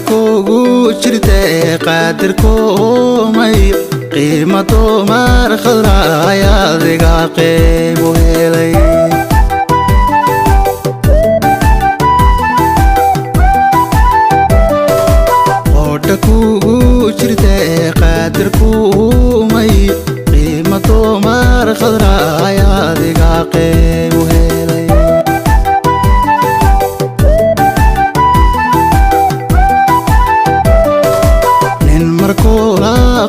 kugu jirtay qadarku may qiimato mar khalaya adiga qeybo helay oda kugu jirtay qadarku may qiimato mar khalaya adiga qeybo helay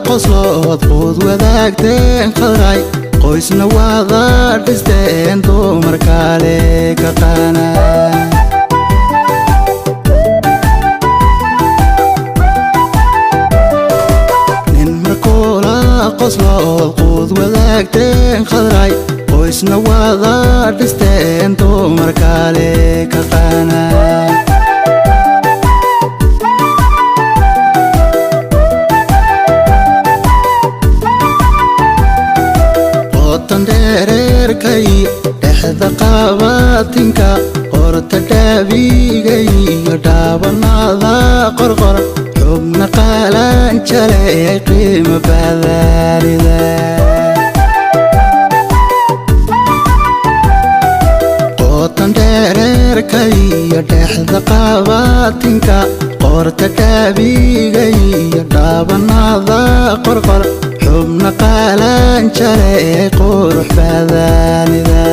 قصلت قود وذاكتين خضراي قويسنا واضار دستين دومر كاليك قانا نمر كولا قصلت قود وذاكتين خضراي قويسنا واضار دستين دومر كاليك قانا kay dhexda qabatinka qorta dhaabigay dhaabanada qorqor xubna qalan jalay qiimo badalida qotan dherer kay dhexda qabatinka qorta dhaabigay dhaabanada qorqor xubna qalan jalay qurux badalida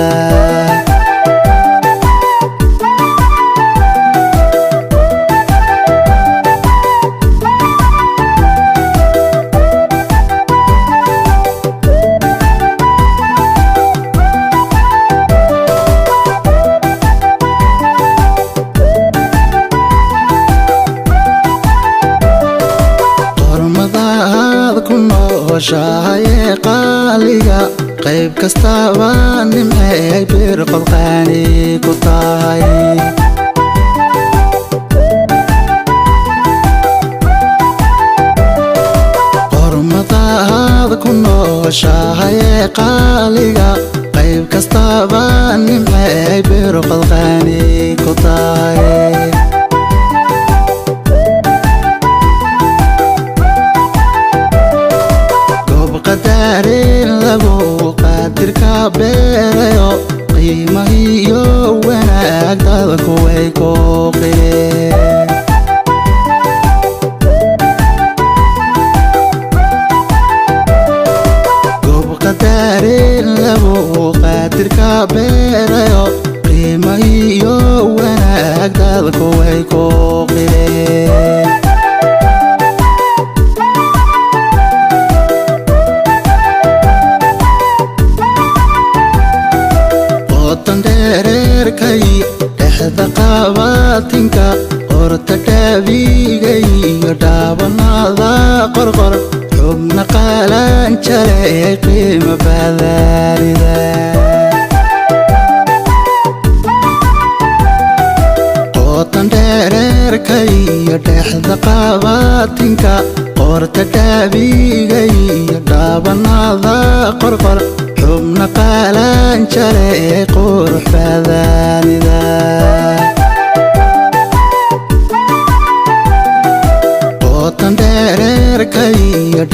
شاي قاليا قيب كستابان نمحي بيرقض قاني كطاي قرمطا كنو شاي قاليا قيب كستابان نمحي بيرقض قاني كطاي قدرين لبو قدر كبيريو قيمة هيو وناك دالك ويكو قيرين قوب قدرين لبو قدر كبيريو قيمة هيو وناك دالك ويكو قيرين kay dhexda qabatinka qorta dhaabigay dhaabanada qorqor xubna qalan jalay qiimo badalida qotan dherer kay dhexda qabatinka qorta dhaabigay dhaabanada qorqor xubna qalan jalay qurux badalida qotan dherer kay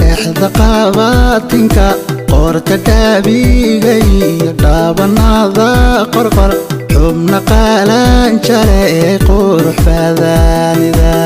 dhexda qabatinka qorta dhaabigay dhaabanada qorqor xubna qalan jalay qurux badalida